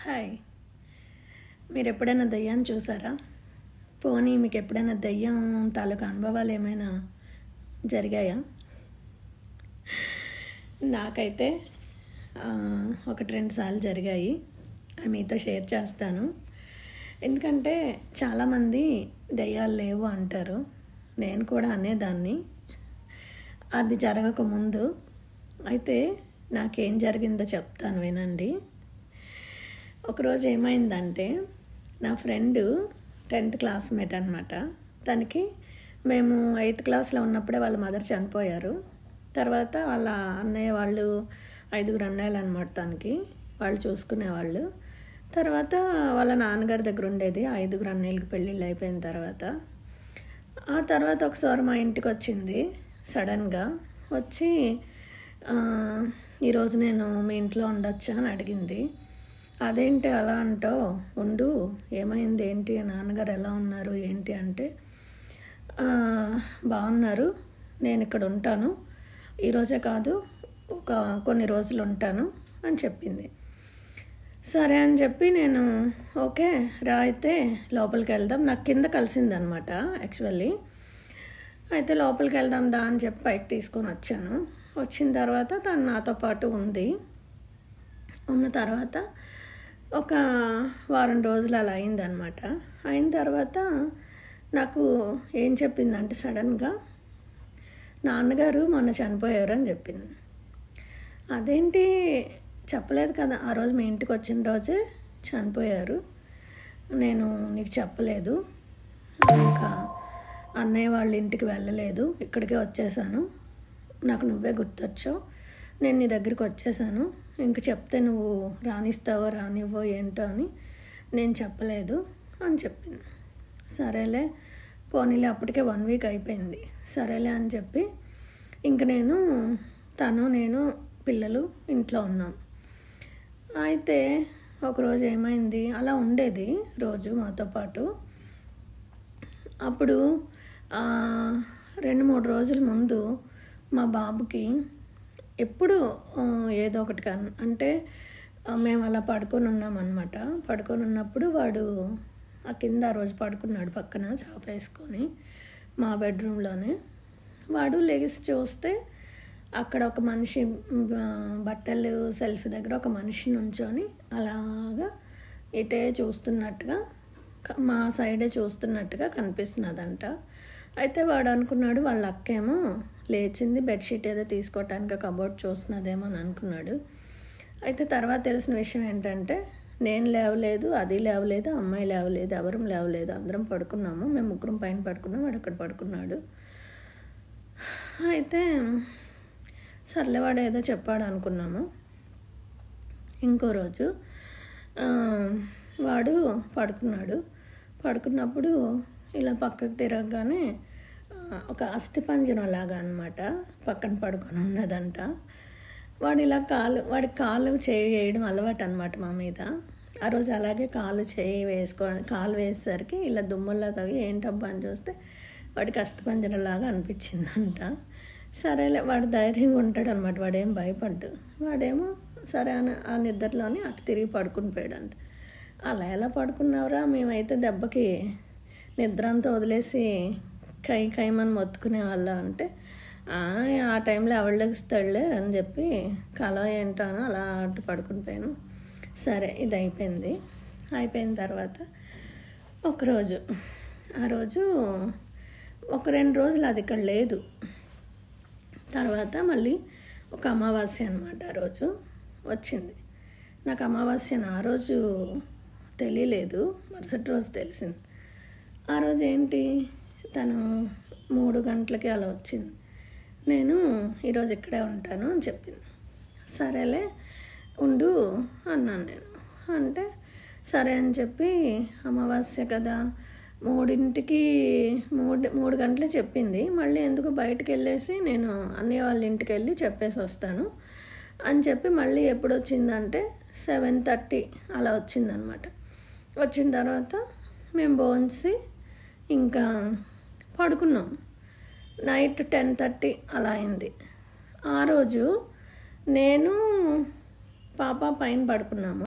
Hi. మీరు ఎప్పుడైనా దెయ్యాన్ని చూసారా? పోనీ మీకు ఎప్పుడైనా దెయ్యం తాలూకా అనుభవాలు ఏమైనా జరిగాయా? నాకైతే ఒకటి రెండు సార్లు జరిగాయి. అవి మీతో షేర్ చేస్తాను. ఎందుకంటే చాలామంది దెయ్యాలు లేవు అంటారు. నేను కూడా అనేదాన్ని అది జరగకముందు. అయితే నాకేం జరిగిందో చెప్తాను, వినండి. ఒకరోజు ఏమైందంటే, నా ఫ్రెండ్ 10th క్లాస్మేట్ అనమాట. తనకి మేము 8th క్లాస్లో ఉన్నప్పుడే వాళ్ళ మదర్ చనిపోయారు. తర్వాత వాళ్ళ అన్నయ్య వాళ్ళు 5 అన్నయ్యలు అనమాట. తనకి వాళ్ళు చూసుకునేవాళ్ళు. తర్వాత వాళ్ళ నాన్నగారి దగ్గర ఉండేది. 5 అన్నయ్యలకి పెళ్ళిళ్ళు అయిపోయిన తర్వాత. ఆ తర్వాత ఒకసారి మా ఇంటికి వచ్చింది సడన్గా. వచ్చి ఈరోజు నేను మీ ఇంట్లో ఉండొచ్చా అని అడిగింది. అదేంటి అలా అంటావు, ఉండు, ఏమైంది, ఏంటి, నాన్నగారు ఎలా ఉన్నారు ఏంటి అంటే, బాగున్నారు, నేను ఇక్కడ ఉంటాను, ఈరోజే కాదు కొన్ని రోజులు ఉంటాను అని చెప్పింది. సరే అని చెప్పి నేను ఓకే రా, అయితే లోపలికి వెళ్దాం. నాకు కింద కలిసిందనమాట యాక్చువల్లీ. అయితే లోపలికి వెళ్దాం దా అని చెప్పి పైకి తీసుకొని వచ్చాను. వచ్చిన తర్వాత తను నాతో పాటు ఉంది. ఉన్న తర్వాత ఒక వారం రోజులు అలా అయిందనమాట. అయిన తర్వాత నాకు ఏం చెప్పిందంటే, సడన్గా నాన్నగారు మొన్న చనిపోయారు అని చెప్పింది. అదేంటి చెప్పలేదు కదా, ఆ రోజు మీ ఇంటికి వచ్చిన రోజే చనిపోయారు, నేను నీకు చెప్పలేదు, ఇంకా అన్నయ్య వాళ్ళ ఇంటికి వెళ్ళలేదు, ఇక్కడికే వచ్చేసాను, నాకు నువ్వే గుర్తొచ్చావు, నేను నీ దగ్గరికి వచ్చేసాను, ఇంక చెప్తే నువ్వు రానిస్తావో రానివ్వో ఏంటో అని నేను చెప్పలేదు అని చెప్పింది. సరేలే, పోనీలే, అప్పటికే 1 వీక్ అయిపోయింది. సరేలే అని చెప్పి ఇంక నేను పిల్లలు ఇంట్లో ఉన్నాం. అయితే ఒకరోజు ఏమైంది, అలా ఉండేది రోజు మాతో పాటు. అప్పుడు 2-3 రోజుల ముందు మా బాబుకి ఎప్పుడు ఏదో ఒకటి అంటే మేము అలా పడుకొని ఉన్నామన్నమాట. పడుకొని ఉన్నప్పుడు వాడు ఆ కింద ఆ రోజు పడుకున్నాడు పక్కన చాప వేసుకొని మా బెడ్రూమ్లోనే. వాడు లెగిసి చూస్తే అక్కడ ఒక మనిషి బట్టలు సెల్ఫ్ దగ్గర ఒక మనిషి నుంచొని అలాగా ఇటే చూస్తున్నట్టుగా, మా సైడే చూస్తున్నట్టుగా కనిపిస్తున్నదంట. అయితే వాడు అనుకున్నాడు వాళ్ళ అక్కేమో లేచింది, బెడ్షీట్ ఏదో తీసుకోవటానికి కబోర్డ్ చూస్తున్నదేమో అని అనుకున్నాడు. అయితే తర్వాత తెలిసిన విషయం ఏంటంటే, నేను లేవలేదు, అది లేవలేదు, అమ్మాయి లేవలేదు, ఎవరం లేవలేదు, అందరం పడుకున్నాము. మేము 3 పైన పడుకున్నాం, వాడు అక్కడ పడుకున్నాడు. అయితే సర్లే వాడు ఏదో చెప్పాడు అనుకున్నాము. ఇంకో రోజు వాడు పడుకున్నప్పుడు ఇలా పక్కకు తిరగగానే ఒక అస్థిపంజరం లాగా అనమాట పక్కన పడుకొని ఉన్నదంట. వాడి కాలు చేయి వేయడం అలవాటు అనమాట మా మీద. ఆ రోజు అలాగే కాలు వేసేసరికి ఇలా దుమ్ముల్లా తగ్గి ఏంటబ్బా అని చూస్తే వాడికి అస్థిపంజరం లాగా అనిపించిందంట. సరేలే, వాడు ధైర్యంగా ఉంటాడు అనమాట, వాడేం భయపడ్డు. వాడేమో సరే అని ఆ నిద్రలోనే అటు తిరిగి పడుకుని పోయాడంట. అలా ఎలా పడుకున్నావురా, మేమైతే దెబ్బకి నిద్ర అంతా వదిలేసి కైమని మొత్తుకునే వాళ్ళ అంటే, ఆ టైంలో ఎవరు లెగుస్తాడులే అని చెప్పి కల ఏంటో అని అలా అటు పడుకుని పోయాను. సరే, ఇది అయిపోయిన తర్వాత ఒకరోజు, ఆ రోజు ఒక 2 రోజులు అది ఇక్కడ లేదు. తర్వాత మళ్ళీ ఒక అమావాస్య అనమాట ఆ రోజు వచ్చింది. నాకు అమావాస్యను ఆ రోజు తెలియలేదు, మరుసటి రోజు తెలిసింది. ఆ రోజు ఏంటి, తను 3 గంటలకి అలా వచ్చింది. నేను ఈరోజు ఇక్కడే ఉంటాను అని చెప్పింది. సరేలే ఉండు అన్నాను నేను. అంటే సరే అని చెప్పి అమావాస్య కదా, 3 గంటలే చెప్పింది. మళ్ళీ ఎందుకు బయటకు వెళ్ళేసి నేను అన్నయ్య వాళ్ళ ఇంటికి వెళ్ళి చెప్పేసి వస్తాను అని చెప్పి మళ్ళీ ఎప్పుడు వచ్చిందంటే 7:30 అలా వచ్చిందనమాట. వచ్చిన తర్వాత మేము భోంచేసి ఇంకా పడుకున్నాం. నైట్ 10:30 అలా అయింది. ఆ రోజు నేను పాప పైన పడుకున్నాము.